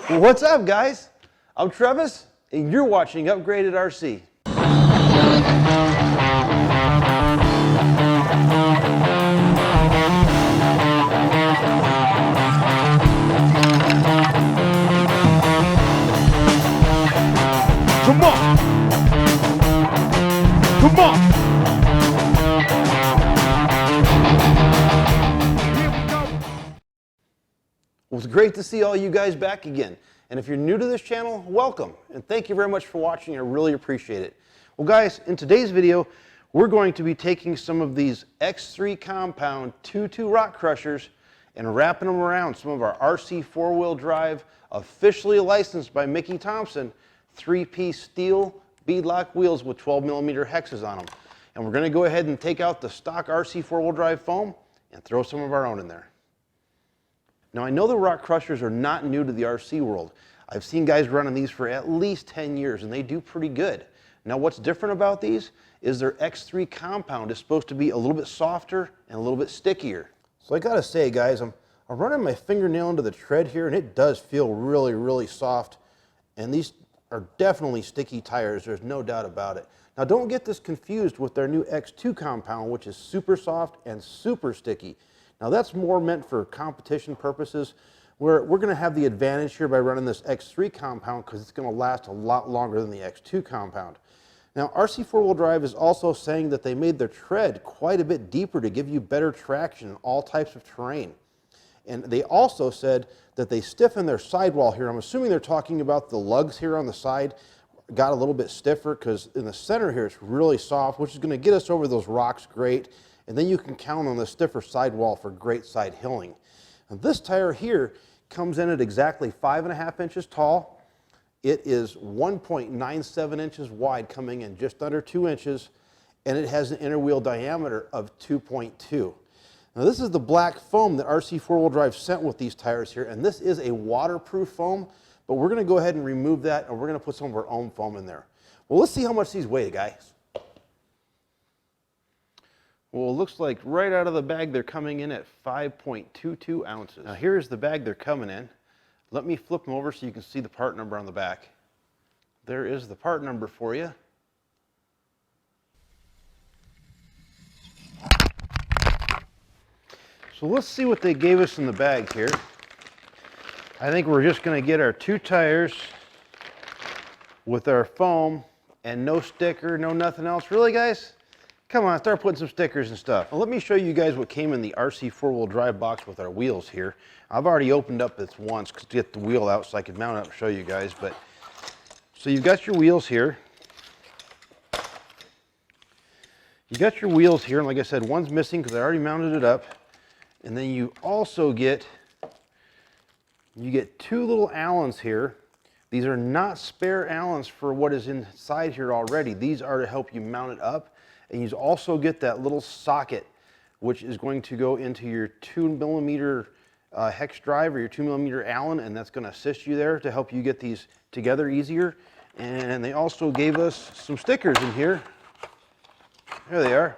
What's up, guys? I'm Travis, and you're watching Upgraded RC. Come on! Come on! Here we go! Well, it's great to see all you guys back again. And if you're new to this channel, welcome. And thank you very much for watching. I really appreciate it. Well, guys, in today's video, we're going to be taking some of these X3 compound 2.2 rock crushers and wrapping them around some of our RC four-wheel drive, officially licensed by Mickey Thompson, 3-piece steel beadlock wheels with 12mm hexes on them. And we're going to go ahead and take out the stock RC four-wheel drive foam and throw some of our own in there. Now, I know the rock crushers are not new to the RC world. I've seen guys running these for at least 10 years, and they do pretty good. Now, what's different about these is their X3 compound is supposed to be a little bit softer and a little bit stickier. So I gotta say, guys, I'm running my fingernail into the tread here, and it does feel really, really soft. And these are definitely sticky tires, there's no doubt about it. Now, don't get this confused with their new X2 compound, which is super soft and super sticky. Now, that's more meant for competition purposes, where we're going to have the advantage here by running this X3 compound because it's going to last a lot longer than the X2 compound. Now, RC four-wheel drive is also saying that they made their tread quite a bit deeper to give you better traction in all types of terrain. And they also said that they stiffen their sidewall here. I'm assuming they're talking about the lugs here on the side got a little bit stiffer because in the center here it's really soft, which is going to get us over those rocks great. And then you can count on the stiffer sidewall for great side hilling. And this tire here comes in at exactly 5.5 inches tall. It is 1.97 inches wide, coming in just under 2 inches, and it has an inner wheel diameter of 2.2. Now, this is the black foam that RC four-wheel drive sent with these tires here, and this is a waterproof foam, but we're going to go ahead and remove that, and we're going to put some of our own foam in there. Well, let's see how much these weigh, guys. Well, it looks like right out of the bag they're coming in at 5.22 ounces. Now, here's the bag they're coming in. Let me flip them over so you can see the part number on the back. There is the part number for you. So let's see what they gave us in the bag here. I think we're just going to get our 2 tires with our foam and no sticker, no nothing else. Really, guys? Come on, start putting some stickers and stuff. Well, let me show you guys what came in the RC four-wheel drive box with our wheels here. I've already opened up this once to get the wheel out so I could mount it up and show you guys. But so you've got your wheels here. You got your wheels here, and like I said, one's missing because I already mounted it up. And then you also get 2 little Allens here. These are not spare Allens for what is inside here already. These are to help you mount it up. And you also get that little socket, which is going to go into your 2mm hex drive or your 2mm Allen, and that's going to assist you there to help you get these together easier. And they also gave us some stickers in here. There they are.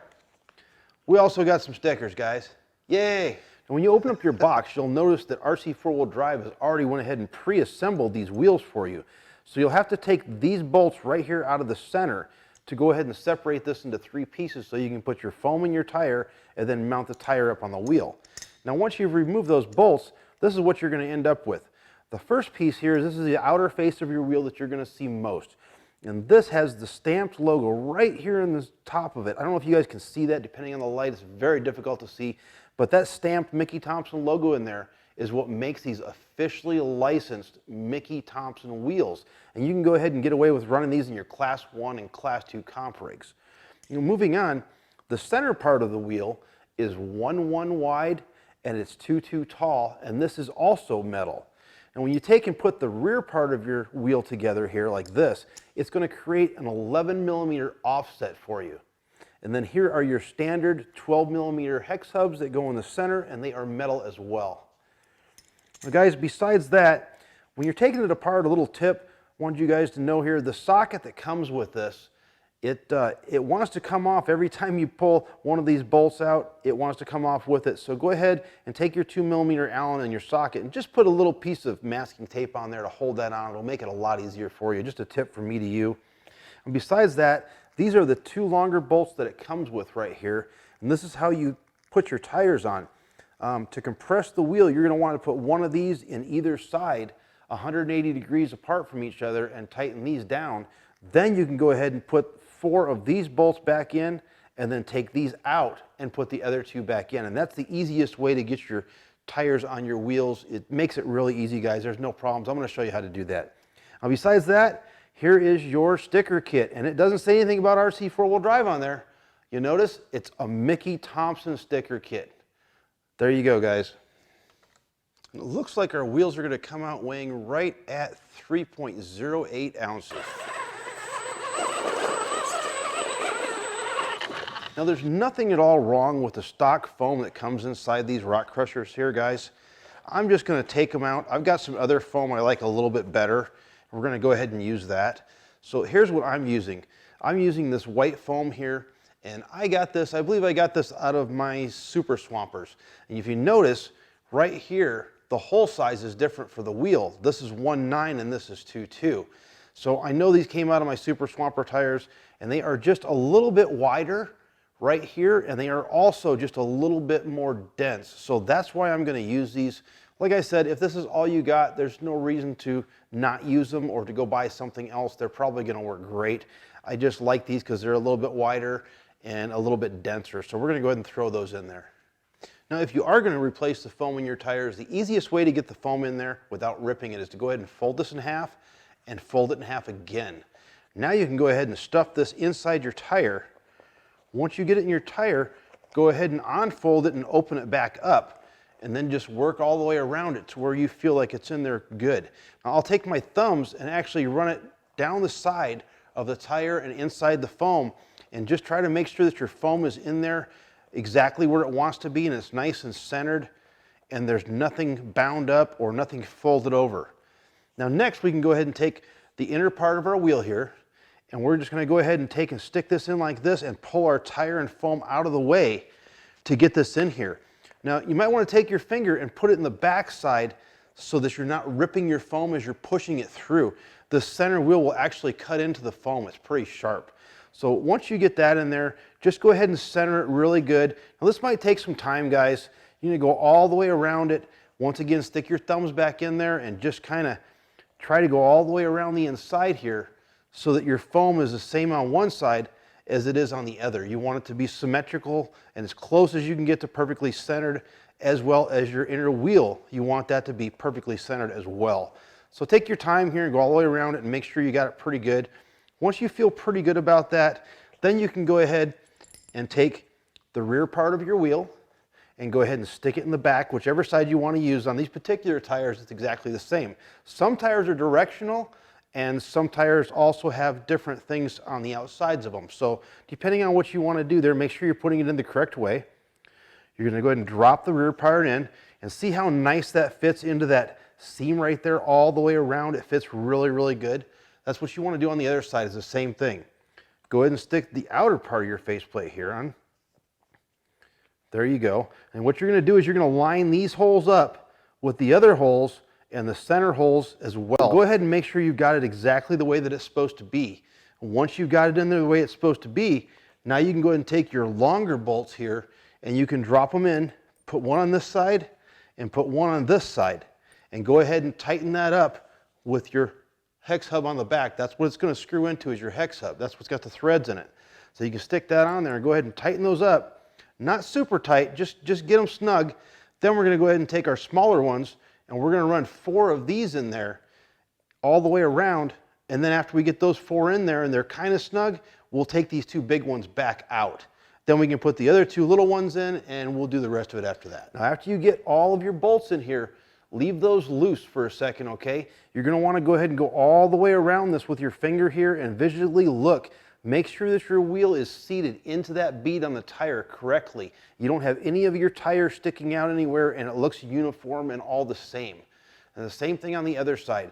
We also got some stickers, guys. Yay! And when you open up your box, you'll notice that RC four-wheel drive has already went ahead and pre-assembled these wheels for you. So you'll have to take these bolts right here out of the center to go ahead and separate this into 3 pieces so you can put your foam in your tire and then mount the tire up on the wheel. Now, once you've removed those bolts, this is what you're going to end up with. The first piece here is this is the outer face of your wheel that you're going to see most. And this has the stamped logo right here in the top of it. I don't know if you guys can see that. Depending on the light, it's very difficult to see. But that stamped Mickey Thompson logo in there is what makes these officially licensed Mickey Thompson wheels. And you can go ahead and get away with running these in your Class 1 and Class 2 comp rigs. Moving on, the center part of the wheel is 1.1 wide and it's 2.2 tall, and this is also metal. And when you take and put the rear part of your wheel together here like this, it's going to create an 11mm offset for you. And then here are your standard 12mm hex hubs that go in the center, and they are metal as well. Now, guys, besides that, when you're taking it apart, a little tip I wanted you guys to know here, the socket that comes with this it wants to come off every time you pull one of these bolts out. It wants to come off with it. So go ahead and take your 2mm Allen in your socket and just put a little piece of masking tape on there to hold that on. It'll make it a lot easier for you. Just a tip from me to you. And besides that, these are the 2 longer bolts that it comes with right here. And this is how you put your tires on. To compress the wheel, you're going to want to put one of these in either side 180 degrees apart from each other and tighten these down. Then you can go ahead and put 4 of these bolts back in and then take these out and put the other 2 back in. And that's the easiest way to get your tires on your wheels. It makes it really easy, guys. There's no problems. I'm going to show you how to do that. Now, besides that, here is your sticker kit. And it doesn't say anything about RC 4-wheel drive on there. You notice it's a Mickey Thompson sticker kit. There you go, guys. It looks like our wheels are going to come out weighing right at 3.08 ounces. Now, there's nothing at all wrong with the stock foam that comes inside these rock crushers here, guys. I'm just going to take them out. I've got some other foam I like a little bit better. We're going to go ahead and use that. So here's what I'm using. I'm using this white foam here, and I believe I got this out of my Super Swampers. And if you notice, right here, the hole size is different for the wheel. This is 1.9 and this is 2.2. So I know these came out of my Super Swamper tires, and they are just a little bit wider right here, and they are also just a little bit more dense. So that's why I'm going to use these. Like I said, if this is all you got, there's no reason to not use them or to go buy something else. They're probably going to work great. I just like these because they're a little bit wider and a little bit denser. So we're going to go ahead and throw those in there. Now, if you are going to replace the foam in your tires, the easiest way to get the foam in there without ripping it is to go ahead and fold this in half and fold it in half again. Now you can go ahead and stuff this inside your tire. Once you get it in your tire, go ahead and unfold it and open it back up, and then just work all the way around it to where you feel like it's in there good. Now, I'll take my thumbs and actually run it down the side of the tire and inside the foam, and just try to make sure that your foam is in there exactly where it wants to be, and it's nice and centered, and there's nothing bound up or nothing folded over. Now, next we can go ahead and take the inner part of our wheel here, and we're just going to go ahead and take and stick this in like this and pull our tire and foam out of the way to get this in here. Now, you might want to take your finger and put it in the back side so that you're not ripping your foam as you're pushing it through. The center wheel will actually cut into the foam. It's pretty sharp. So once you get that in there, just go ahead and center it really good. Now, this might take some time, guys. You need to go all the way around it. Once again, stick your thumbs back in there and just kind of try to go all the way around the inside here, so that your foam is the same on one side as it is on the other. You want it to be symmetrical and as close as you can get to perfectly centered, as well as your inner wheel. You want that to be perfectly centered as well. So take your time here and go all the way around it and make sure you got it pretty good. Once you feel pretty good about that, then you can go ahead and take the rear part of your wheel and go ahead and stick it in the back, whichever side you want to use. On these particular tires, it's exactly the same. Some tires are directional, and some tires also have different things on the outsides of them. So depending on what you want to do there, make sure you're putting it in the correct way. You're going to go ahead and drop the rear part in and see how nice that fits into that seam right there all the way around. It fits really, really good. That's what you want to do on the other side, is the same thing. Go ahead and stick the outer part of your faceplate here on. There you go. And what you're going to do is you're going to line these holes up with the other holes and the center holes as well. Go ahead and make sure you've got it exactly the way that it's supposed to be. Once you've got it in there the way it's supposed to be, now you can go ahead and take your longer bolts here and you can drop them in, put one on this side and put one on this side, and go ahead and tighten that up with your hex hub on the back. That's what it's going to screw into, is your hex hub. That's what's got the threads in it. So you can stick that on there and go ahead and tighten those up. Not super tight, just get them snug. Then we're going to go ahead and take our smaller ones, and we're going to run 4 of these in there all the way around. And then after we get those 4 in there and they're kind of snug, we'll take these 2 big ones back out. Then we can put the other 2 little ones in, and we'll do the rest of it after that. Now, after you get all of your bolts in here, leave those loose for a second, okay? You're going to want to go ahead and go all the way around this with your finger here and visually look. Make sure that your wheel is seated into that bead on the tire correctly. You don't have any of your tires sticking out anywhere, and it looks uniform and all the same. And the same thing on the other side.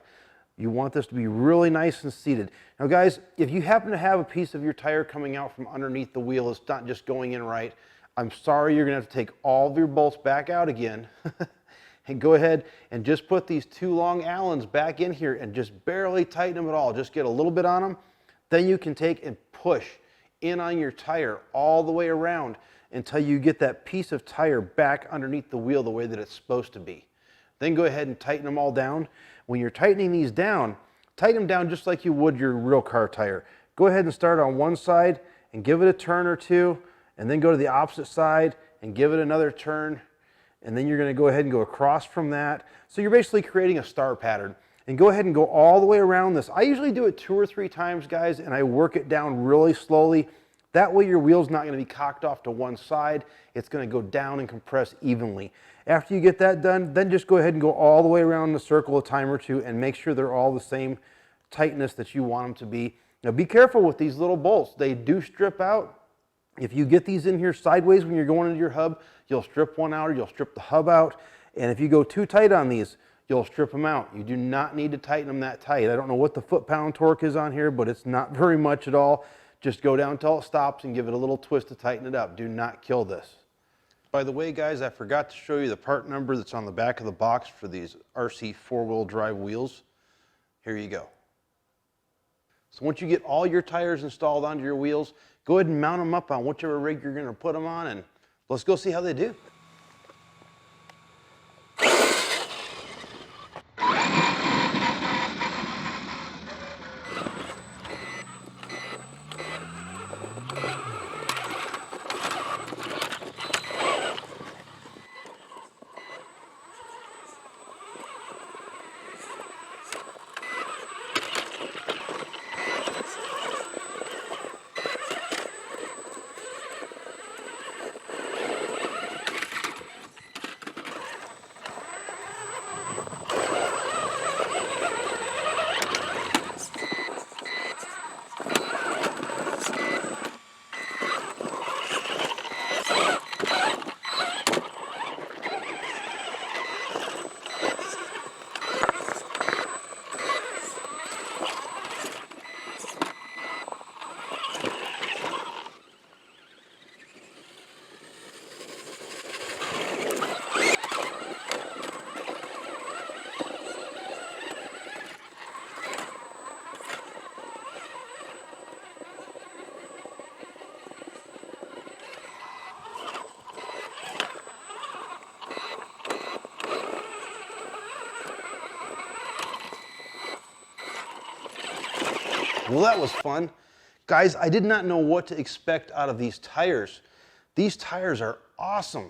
You want this to be really nice and seated. Now guys, if you happen to have a piece of your tire coming out from underneath the wheel, it's not just going in right, I'm sorry, you're gonna have to take all of your bolts back out again and go ahead and just put these 2 long Allens back in here and just barely tighten them at all. Just get a little bit on them. Then you can take and push in on your tire all the way around until you get that piece of tire back underneath the wheel the way that it's supposed to be. Then go ahead and tighten them all down. When you're tightening these down, tighten them down just like you would your real car tire. Go ahead and start on one side and give it a turn or two, and then go to the opposite side and give it another turn, and then you're going to go ahead and go across from that. So you're basically creating a star pattern. And go ahead and go all the way around this. I usually do it 2 or 3 times, guys, and I work it down really slowly. That way your wheel's not going to be cocked off to one side. It's going to go down and compress evenly. After you get that done, then just go ahead and go all the way around the circle a time or two and make sure they're all the same tightness that you want them to be. Now be careful with these little bolts. They do strip out. If you get these in here sideways when you're going into your hub, you'll strip one out or you'll strip the hub out. And if you go too tight on these, you'll strip them out. You do not need to tighten them that tight. I don't know what the foot-pound torque is on here, but it's not very much at all. Just go down until it stops and give it a little twist to tighten it up. Do not kill this. By the way, guys, I forgot to show you the part number that's on the back of the box for these RC 4-wheel drive wheels. Here you go. So once you get all your tires installed onto your wheels, go ahead and mount them up on whichever rig you're going to put them on, and let's go see how they do. Well, that was fun. Guys, I did not know what to expect out of these tires. These tires are awesome.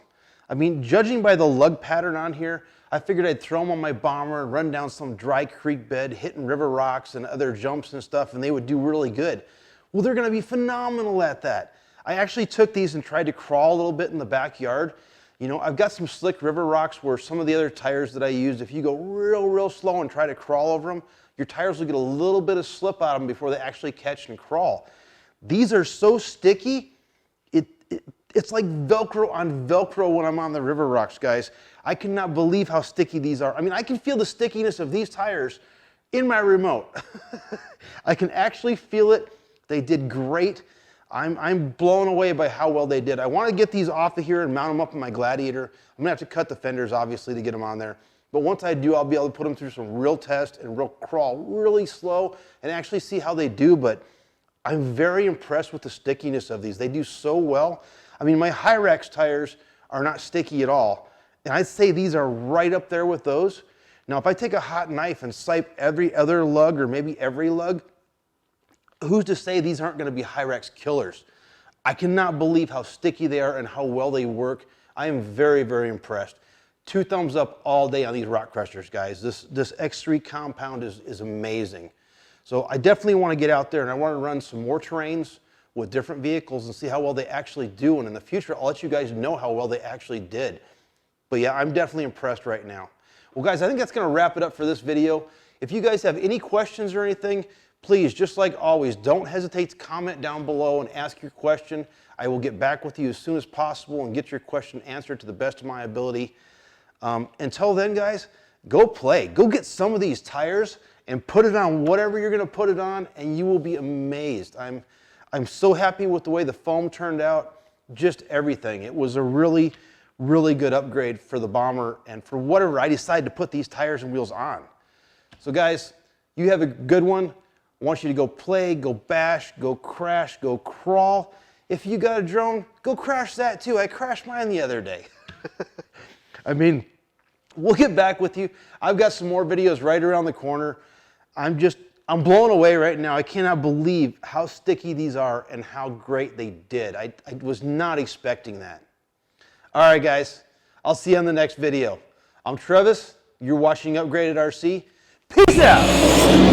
I mean, judging by the lug pattern on here, I figured I'd throw them on my bomber and run down some dry creek bed, hitting river rocks and other jumps and stuff, and they would do really good. Well, they're gonna be phenomenal at that. I actually took these and tried to crawl a little bit in the backyard. You know, I've got some slick river rocks where some of the other tires that I used, if you go real slow and try to crawl over them, your tires will get a little bit of slip out of them before they actually catch and crawl. These are so sticky, it's like Velcro on Velcro when I'm on the river rocks, guys. I cannot believe how sticky these are. I mean, I can feel the stickiness of these tires in my remote. I can actually feel it. They did great. I'm blown away by how well they did. I want to get these off of here and mount them up in my Gladiator. I'm gonna have to cut the fenders, obviously, to get them on there. But once I do, I'll be able to put them through some real test and real crawl really slow and actually see how they do. But I'm very impressed with the stickiness of these. They do so well. I mean, my Hyrax tires are not sticky at all. And I'd say these are right up there with those. Now, if I take a hot knife and swipe every other lug or maybe every lug, who's to say these aren't gonna be Hyrax killers? I cannot believe how sticky they are and how well they work. I am very, very impressed. 2 thumbs up all day on these rock crushers, guys. This X3 compound is amazing. So I definitely want to get out there and I want to run some more terrains with different vehicles and see how well they actually do. And in the future, I'll let you guys know how well they actually did. But yeah, I'm definitely impressed right now. Well, guys, I think that's going to wrap it up for this video. If you guys have any questions or anything, please, just like always, don't hesitate to comment down below and ask your question. I will get back with you as soon as possible and get your question answered to the best of my ability. Until then, guys, go play. Go get some of these tires and put it on whatever you're going to put it on, and you will be amazed. I'm so happy with the way the foam turned out, just everything. It was a really, really good upgrade for the Bomber and for whatever I decided to put these tires and wheels on. So guys, you have a good one. I want you to go play, go bash, go crash, go crawl. If you got a drone, go crash that too. I crashed mine the other day. I mean, we'll get back with you. I've got some more videos right around the corner. I'm blown away right now. I cannot believe how sticky these are and how great they did. I was not expecting that. All right, guys, I'll see you on the next video. I'm Travis. You're watching Upgraded RC. Peace out.